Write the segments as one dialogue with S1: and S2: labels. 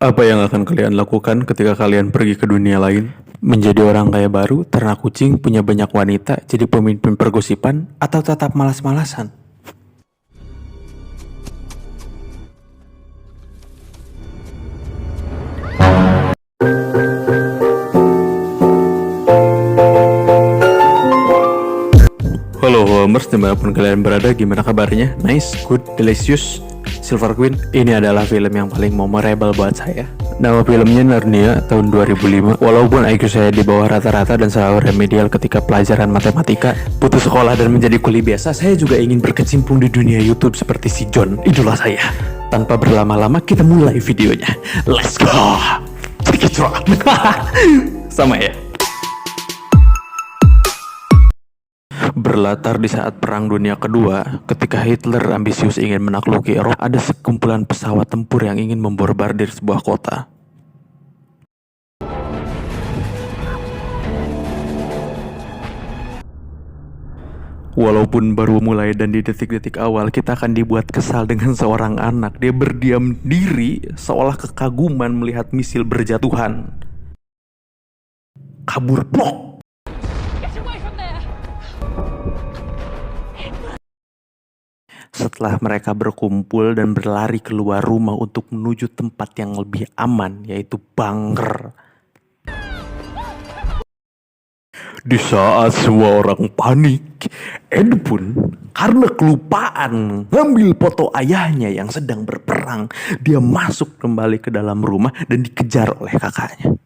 S1: Apa yang akan kalian lakukan ketika kalian pergi ke dunia lain? Menjadi orang kaya baru, ternak kucing, punya banyak wanita, jadi pemimpin pergosipan, atau tetap malas-malasan? Halo Homers, dimanapun kalian berada, gimana kabarnya? Nice, good, delicious, Silver Queen. Ini adalah film yang paling memorable buat saya. Nama filmnya Narnia tahun 2005. Walaupun IQ saya di bawah rata-rata dan selalu remedial ketika pelajaran matematika, putus sekolah dan menjadi kuli biasa, saya juga ingin berkecimpung di dunia YouTube seperti si John, idola saya. Tanpa berlama-lama, kita mulai videonya. Let's go! Take it on. Sama ya. Berlatar di saat Perang Dunia Kedua, ketika Hitler ambisius ingin menakluki Eropa, ada sekumpulan pesawat tempur yang ingin memborbardir sebuah kota. Walaupun baru mulai dan di detik-detik awal kita akan dibuat kesal dengan seorang anak. Dia berdiam diri seolah kekaguman melihat misil berjatuhan. Kabur blok. Setelah mereka berkumpul dan berlari keluar rumah untuk menuju tempat yang lebih aman, yaitu bunker. Di saat semua orang panik, Ed pun karena kelupaan ngambil foto ayahnya yang sedang berperang, dia masuk kembali ke dalam rumah dan dikejar oleh kakaknya.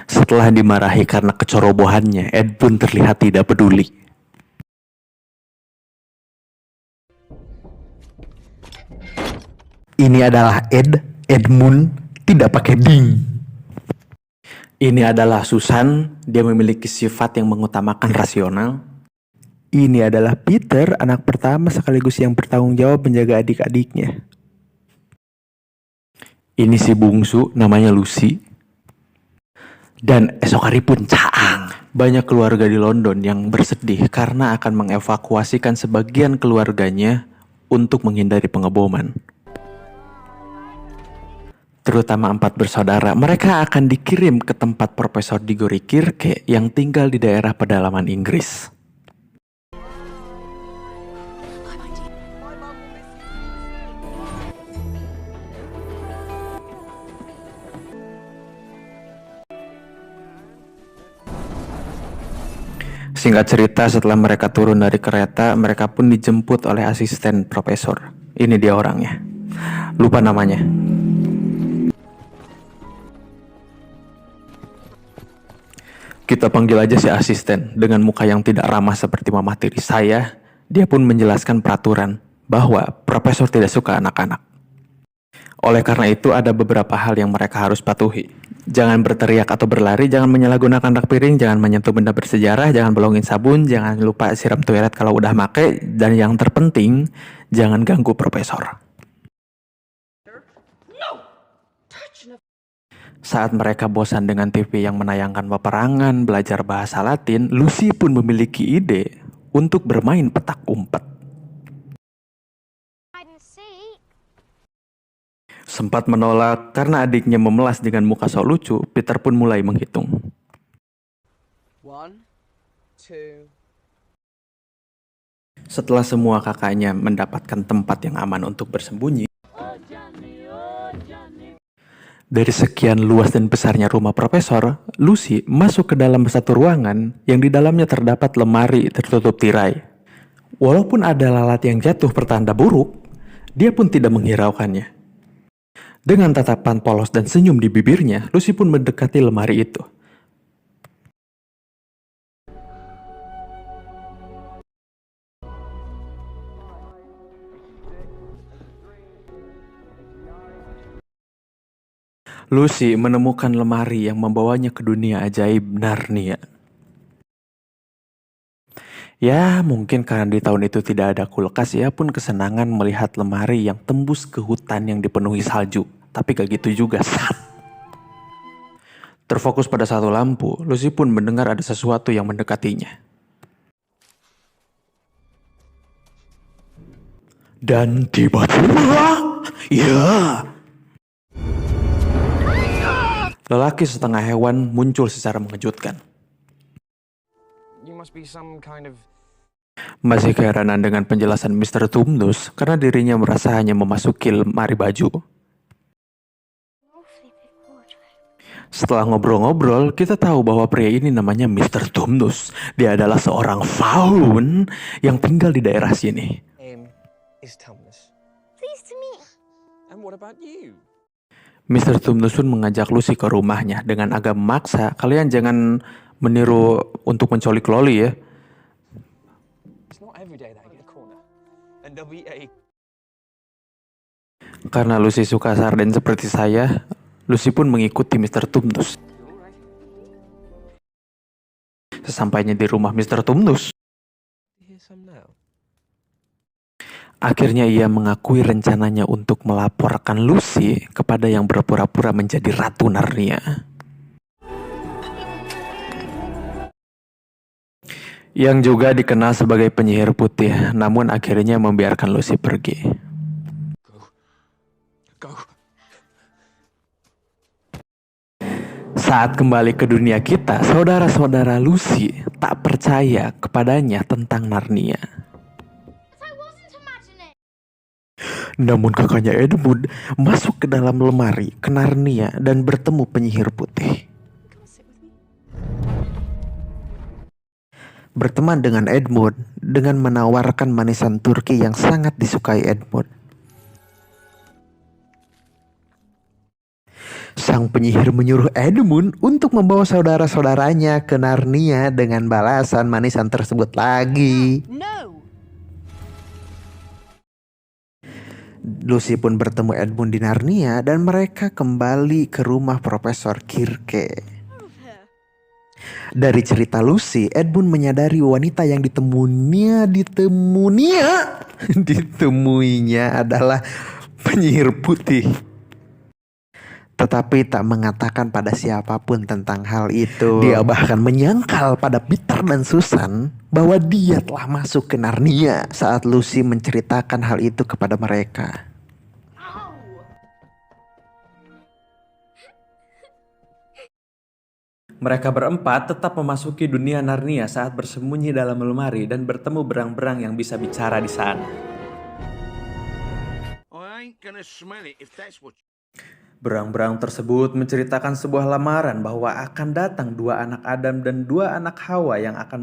S1: Setelah dimarahi karena kecerobohannya, Ed pun terlihat tidak peduli. Ini adalah Edmund, tidak pakai ding. Ini adalah Susan, dia memiliki sifat yang mengutamakan rasional. Ini adalah Peter, anak pertama sekaligus yang bertanggung jawab menjaga adik-adiknya. Ini si bungsu, namanya Lucy. Dan esok hari pun Caang. Banyak keluarga di London yang bersedih karena akan mengevakuasikan sebagian keluarganya untuk menghindari pengeboman. Terutama 4 bersaudara, mereka akan dikirim ke tempat Profesor Diggory Kirke yang tinggal di daerah pedalaman Inggris. Singkat cerita, setelah mereka turun dari kereta, mereka pun dijemput oleh asisten profesor. Ini dia orangnya. Lupa namanya. Kita panggil aja si asisten dengan muka yang tidak ramah seperti mama tiri saya. Dia pun menjelaskan peraturan bahwa profesor tidak suka anak-anak. Oleh karena itu ada beberapa hal yang mereka harus patuhi. Jangan berteriak atau berlari, jangan menyalahgunakan rak piring, jangan menyentuh benda bersejarah, jangan bolongin sabun, jangan lupa siram toilet kalau udah make, dan yang terpenting, jangan ganggu profesor. Saat mereka bosan dengan TV yang menayangkan peperangan, belajar bahasa Latin, Lucy pun memiliki ide untuk bermain petak umpet. Sempat menolak karena adiknya memelas dengan muka sok lucu, Peter pun mulai menghitung.
S2: 1, 2.
S1: Setelah semua kakaknya mendapatkan tempat yang aman untuk bersembunyi, dari sekian luas dan besarnya rumah profesor, Lucy masuk ke dalam satu ruangan yang di dalamnya terdapat lemari tertutup tirai. Walaupun ada lalat yang jatuh pertanda buruk, dia pun tidak menghiraukannya. Dengan tatapan polos dan senyum di bibirnya, Lucy pun mendekati lemari itu. Lucy menemukan lemari yang membawanya ke dunia ajaib Narnia. Ya, mungkin karena di tahun itu tidak ada kulkas, ia pun kesenangan melihat lemari yang tembus ke hutan yang dipenuhi salju. Tapi gak gitu juga, sat. Terfokus pada satu lampu, Lucy pun mendengar ada sesuatu yang mendekatinya. Dan tiba-tiba, ya, lelaki setengah hewan muncul secara mengejutkan.
S3: You must be some kind of...
S1: Masih keheranan dengan penjelasan Mr. Tumnus karena dirinya merasa hanya memasuki lemari baju. Setelah ngobrol-ngobrol, kita tahu bahwa pria ini namanya Mr. Tumnus. Dia adalah seorang faun yang tinggal di daerah sini.
S3: is Tumnus.
S4: Pleased to meet.
S3: And what about you?
S1: Mr. Tumnus pun mengajak Lucy ke rumahnya dengan agak memaksa. Kalian jangan meniru untuk menculik Loli ya.
S3: It's not every day that I get a corner. And there'll be a...
S1: Karena Lucy suka sarden seperti saya, Lucy pun mengikuti Mr. Tumnus. Sesampainya di rumah Mr. Tumnus,
S3: Hear some now.
S1: akhirnya ia mengakui rencananya untuk melaporkan Lucy kepada yang berpura-pura menjadi Ratu Narnia. Yang juga dikenal sebagai penyihir putih, namun akhirnya membiarkan Lucy pergi.
S3: Go.
S1: Saat kembali ke dunia kita, saudara-saudara Lucy tak percaya kepadanya tentang Narnia.
S4: I wasn't imagining.
S1: Namun kakaknya Edmund masuk ke dalam lemari ke Narnia dan bertemu penyihir putih. Berteman dengan Edmund dengan menawarkan manisan Turki yang sangat disukai Edmund. Sang penyihir menyuruh Edmund untuk membawa saudara-saudaranya ke Narnia dengan balasan manisan tersebut lagi.
S4: No.
S1: Lucy pun bertemu Edmund di Narnia dan mereka kembali ke rumah Profesor Kirke. Dari cerita Lucy, Edmund menyadari wanita yang ditemuinya adalah penyihir putih. Tetapi tak mengatakan pada siapapun tentang hal itu. Dia bahkan menyangkal pada Peter dan Susan bahwa dia telah masuk ke Narnia saat Lucy menceritakan hal itu kepada mereka. Mereka berempat tetap memasuki dunia Narnia saat bersembunyi dalam lemari dan bertemu berang-berang yang bisa bicara di sana.
S5: I ain't gonna smell it if that's what...
S1: Berang-berang tersebut menceritakan sebuah lamaran bahwa akan datang dua anak Adam dan dua anak Hawa yang akan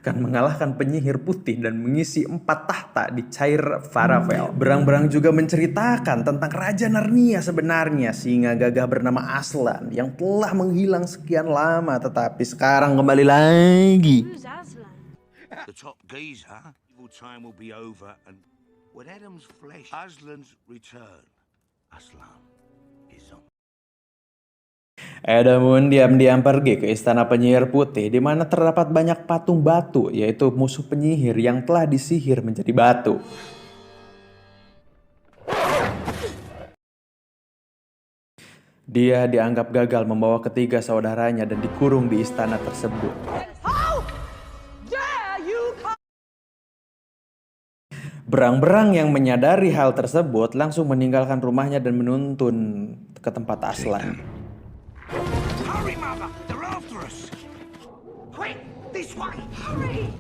S1: mengalahkan penyihir putih dan mengisi 4 tahta di Cair Faravel. Berang-berang juga menceritakan tentang Raja Narnia sebenarnya, singa gagah bernama Aslan yang telah menghilang sekian lama tetapi sekarang kembali lagi.
S4: Who's Aslan?
S5: The top geezer, evil time will be over, and when Adam's flesh, Aslan's return. Aslan is on.
S1: Edmund diam-diam pergi ke istana penyihir putih di mana terdapat banyak patung batu, yaitu musuh penyihir yang telah disihir menjadi batu. Dia dianggap gagal membawa ketiga saudaranya dan dikurung di istana tersebut. Berang-berang yang menyadari hal tersebut langsung meninggalkan rumahnya dan menuntun ke tempat Aslan.
S5: Hurry, mother! They're after us! Quick! This way! Hurry!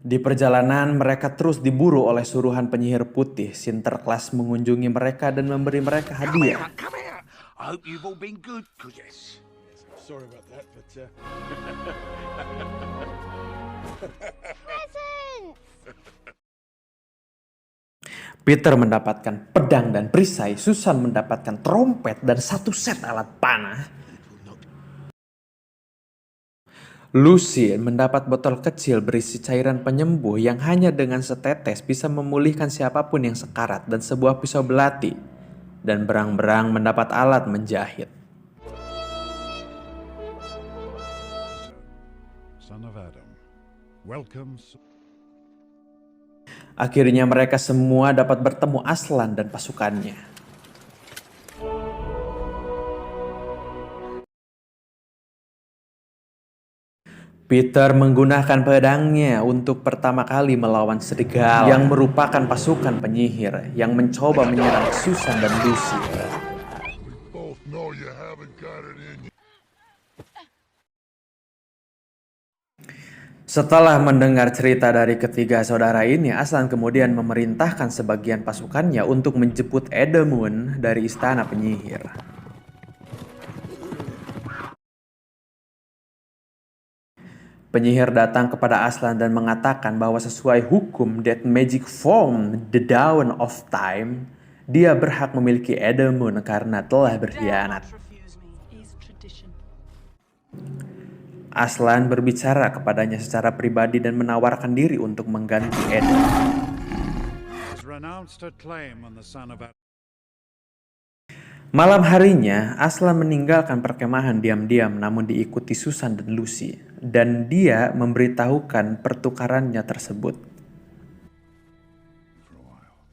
S1: Di perjalanan mereka terus diburu oleh suruhan penyihir putih. Sinterklas mengunjungi mereka dan memberi mereka hadiah.
S5: Come here! I hope you've all been good, cause yes.
S6: Sorry about that, but
S4: Presents.
S1: Peter mendapatkan pedang dan perisai, Susan mendapatkan trompet dan 1 set alat panah. Lucy mendapat botol kecil berisi cairan penyembuh yang hanya dengan setetes bisa memulihkan siapapun yang sekarat dan sebuah pisau belati. Dan berang-berang mendapat alat menjahit.
S6: son of Adam, welcome.
S1: Akhirnya mereka semua dapat bertemu Aslan dan pasukannya. Peter menggunakan pedangnya untuk pertama kali melawan serigala yang merupakan pasukan penyihir yang mencoba menyerang Susan dan Lucy.
S6: Both know you haven't got it in you.
S1: Setelah mendengar cerita dari ketiga saudara ini, Aslan kemudian memerintahkan sebagian pasukannya untuk menjemput Edmund dari istana penyihir. Penyihir datang kepada Aslan dan mengatakan bahwa sesuai hukum That Magic Form The Dawn of Time, dia berhak memiliki Edmund karena telah berkhianat. Aslan berbicara kepadanya secara pribadi dan menawarkan diri untuk mengganti Edmund.
S6: Has renounced her claim on the son of Adam.
S1: Malam harinya, Aslan meninggalkan perkemahan diam-diam namun diikuti Susan dan Lucy, dan dia memberitahukan pertukarannya tersebut.
S6: For a while.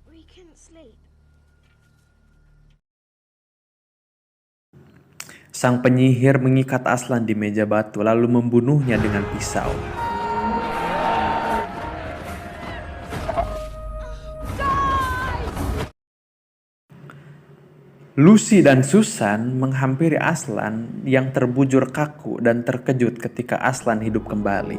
S4: We can sleep.
S1: Sang penyihir mengikat Aslan di meja batu lalu membunuhnya dengan pisau. Lucy dan Susan menghampiri Aslan yang terbujur kaku dan terkejut ketika Aslan hidup kembali.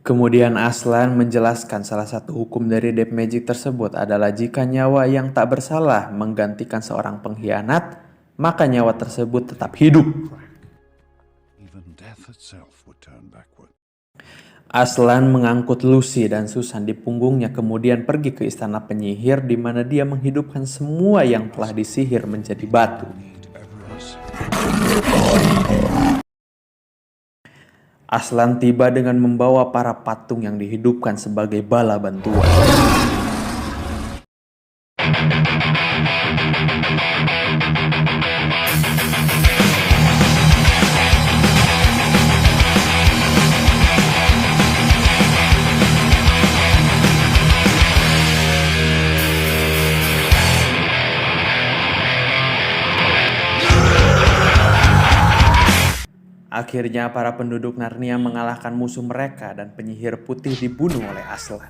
S1: Kemudian Aslan menjelaskan salah satu hukum dari Death Magic tersebut adalah jika nyawa yang tak bersalah menggantikan seorang pengkhianat, maka nyawa tersebut tetap hidup.
S6: Even death itself would turn backward.
S1: Aslan mengangkut Lucy dan Susan di punggungnya kemudian pergi ke istana penyihir di mana dia menghidupkan semua yang telah disihir menjadi batu. Aslan tiba dengan membawa para patung yang dihidupkan sebagai bala bantuan. Akhirnya para penduduk Narnia mengalahkan musuh mereka dan penyihir putih dibunuh oleh Aslan.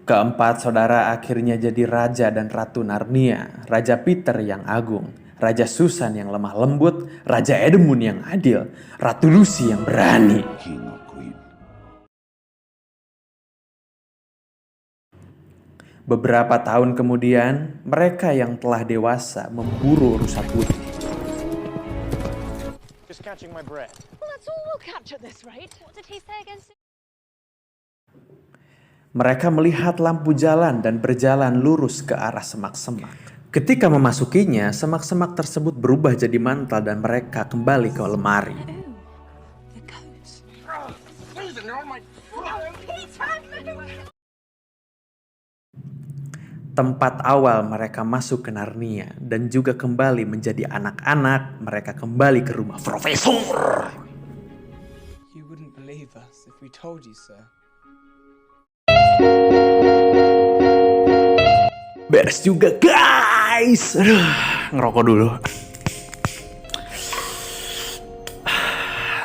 S1: Keempat saudara akhirnya jadi raja dan ratu Narnia. Raja Peter yang agung, Raja Susan yang lemah lembut, Raja Edmund yang adil, Ratu Lucy yang berani.
S6: King or queen.
S1: Beberapa tahun kemudian, mereka yang telah dewasa memburu rusa putih.
S3: Just catching my breath.
S4: Well, that's all we'll catch at this rate. What did he say again?
S1: Mereka melihat lampu jalan dan berjalan lurus ke arah semak-semak. Ketika memasukinya, semak-semak tersebut berubah jadi mantel dan mereka kembali ke lemari.
S4: The coats.
S3: Susan, you're on my...
S1: Tempat awal mereka masuk ke Narnia dan juga kembali menjadi anak-anak, mereka kembali ke rumah Profesor.
S2: You wouldn't believe us if we told you, sir.
S1: Beres juga guys. Aduh, ngerokok dulu.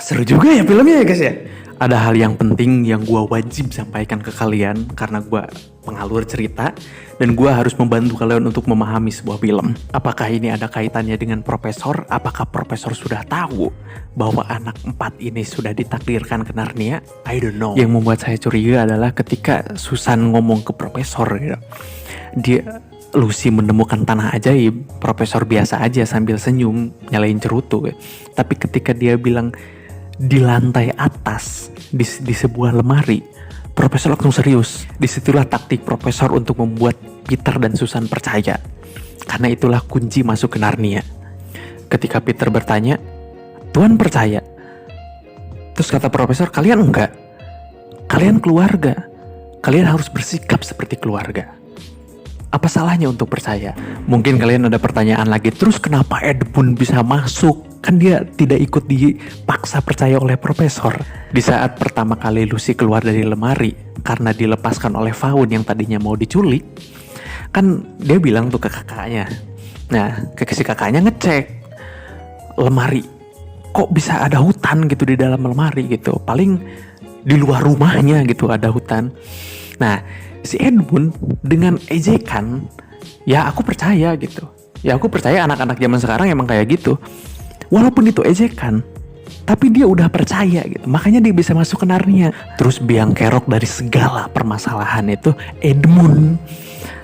S1: Seru juga ya filmnya ya guys ya. Ada hal yang penting yang gue wajib sampaikan ke kalian karena gue pengalur cerita dan gue harus membantu kalian untuk memahami sebuah film. Apakah ini ada kaitannya dengan Profesor? Apakah Profesor sudah tahu bahwa anak 4 ini sudah ditakdirkan ke Narnia? I don't know. Yang membuat saya curiga adalah ketika Susan ngomong ke Profesor gitu. Lucy menemukan tanah ajaib, Profesor biasa aja sambil senyum nyalain cerutu. Tapi ketika dia bilang di lantai atas di sebuah lemari, Profesor langsung serius. Disitulah taktik Profesor untuk membuat Peter dan Susan percaya, karena itulah kunci masuk ke Narnia. Ketika Peter bertanya, Tuhan percaya? Terus kata Profesor, kalian enggak. Kalian keluarga. Kalian harus bersikap seperti keluarga. Apa salahnya untuk percaya? Mungkin kalian ada pertanyaan lagi, terus kenapa Edmund bisa masuk? Kan dia tidak ikut dipaksa percaya oleh profesor. Di saat pertama kali Lucy keluar dari lemari karena dilepaskan oleh Faun yang tadinya mau diculik, kan dia bilang tuh ke kakaknya. Nah, si kakaknya ngecek lemari, kok bisa ada hutan gitu di dalam lemari gitu. Paling di luar rumahnya gitu ada hutan. Nah, si Edmund dengan ejekan, ya aku percaya gitu. Ya aku percaya anak-anak zaman sekarang emang kayak gitu. Walaupun itu ejekan, tapi dia udah percaya gitu. Makanya dia bisa masuk ke Narnia. Terus biang kerok dari segala permasalahan itu Edmund.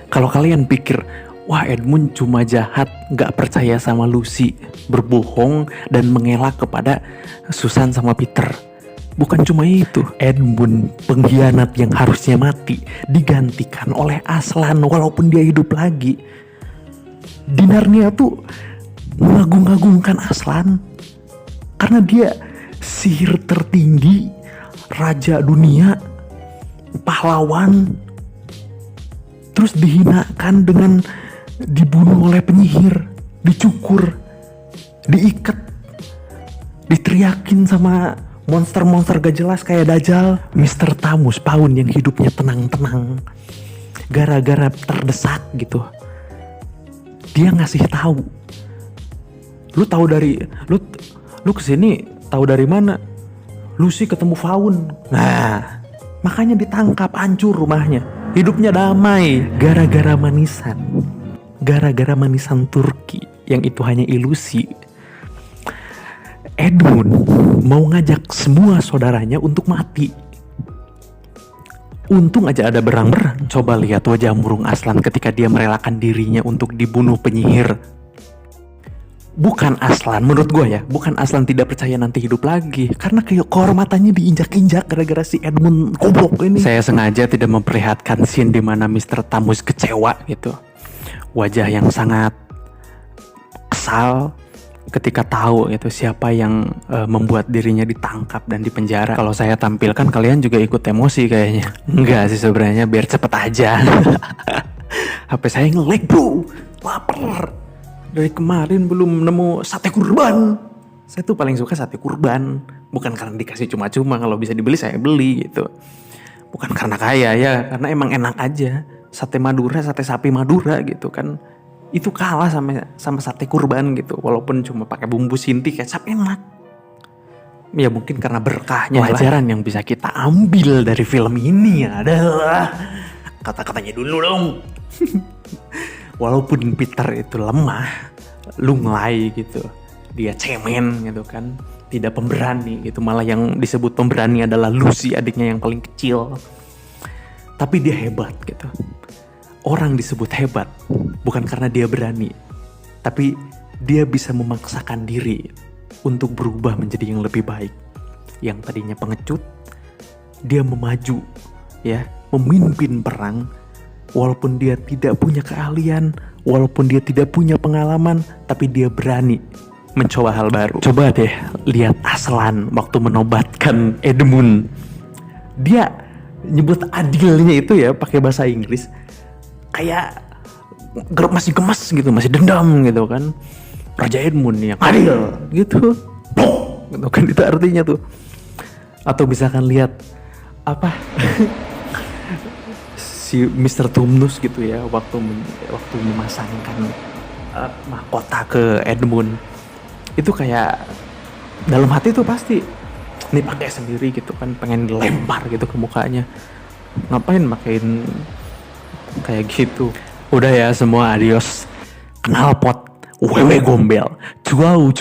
S1: Kalau kalian pikir, wah Edmund cuma jahat, gak percaya sama Lucy, berbohong dan mengelak kepada Susan sama Peter. Bukan cuma itu, Edmund pengkhianat yang harusnya mati digantikan oleh Aslan walaupun dia hidup lagi. Di Narnia tuh mengagung-agungkan Aslan karena dia sihir tertinggi, raja dunia, pahlawan, terus dihinakan dengan dibunuh oleh penyihir, dicukur, diikat, diteriakin sama monster-monster gak jelas kayak Dajjal. Mr. Tamus Paun yang hidupnya tenang-tenang gara-gara terdesak gitu, dia ngasih tahu, lu kesini tahu dari mana? Lucy ketemu Faun. Nah, makanya ditangkap, hancur rumahnya, hidupnya damai gara-gara manisan Turki yang itu hanya ilusi. Edmund mau ngajak semua saudaranya untuk mati. Untung aja ada berang-berang. Coba lihat wajah murung Aslan ketika dia merelakan dirinya untuk dibunuh penyihir. Bukan Aslan, menurut gue ya, bukan Aslan tidak percaya nanti hidup lagi, karena kayak kehormatannya diinjak-injak gara-gara si Edmund goblok ini. Saya sengaja tidak memperlihatkan scene di mana Mr. Tamus kecewa gitu. Wajah yang sangat kesal ketika tahu itu siapa yang membuat dirinya ditangkap dan dipenjara. Kalau saya tampilkan kalian juga ikut emosi kayaknya. Enggak sih sebenarnya, biar cepet aja. HP saya nge-lag bro, lapar. Dari kemarin belum nemu sate kurban. Saya tuh paling suka sate kurban. Bukan karena dikasih cuma-cuma, kalau bisa dibeli saya beli gitu. Bukan karena kaya ya, karena emang enak aja. Sate Madura, sate sapi Madura gitu kan, itu kalah sama sate kurban gitu. Walaupun cuma pakai bumbu sinti kecap, enak. Ya mungkin karena berkahnya. Pelajaran yang bisa kita ambil dari film ini adalah kata-katanya dulu dong. Walaupun Peter itu lemah, lunglai gitu, dia cemen gitu kan, tidak pemberani gitu. Malah yang disebut pemberani adalah Lucy, adiknya yang paling kecil. Tapi dia hebat gitu. Orang disebut hebat bukan karena dia berani, tapi dia bisa memaksakan diri untuk berubah menjadi yang lebih baik. Yang tadinya pengecut, dia memaju ya, memimpin perang. Walaupun dia tidak punya keahlian, walaupun dia tidak punya pengalaman, tapi dia berani mencoba hal baru. Coba deh lihat Aslan waktu menobatkan Edmund. Dia nyebut adilnya itu ya pakai bahasa Inggris, kayak masih gemas gitu, masih dendam gitu kan. Raja Edmund yang adil gitu. Gitu kan, itu artinya tuh. Atau misalkan lihat apa si Mr. Tumnus gitu ya, waktu memasangkan mahkota ke Edmund, itu kayak dalam hati tuh pasti nih pakai sendiri gitu kan, pengen dilempar gitu ke mukanya. Ngapain makain kayak gitu. Udah ya semua, adios. Knalpot, wewe gombel, cuau.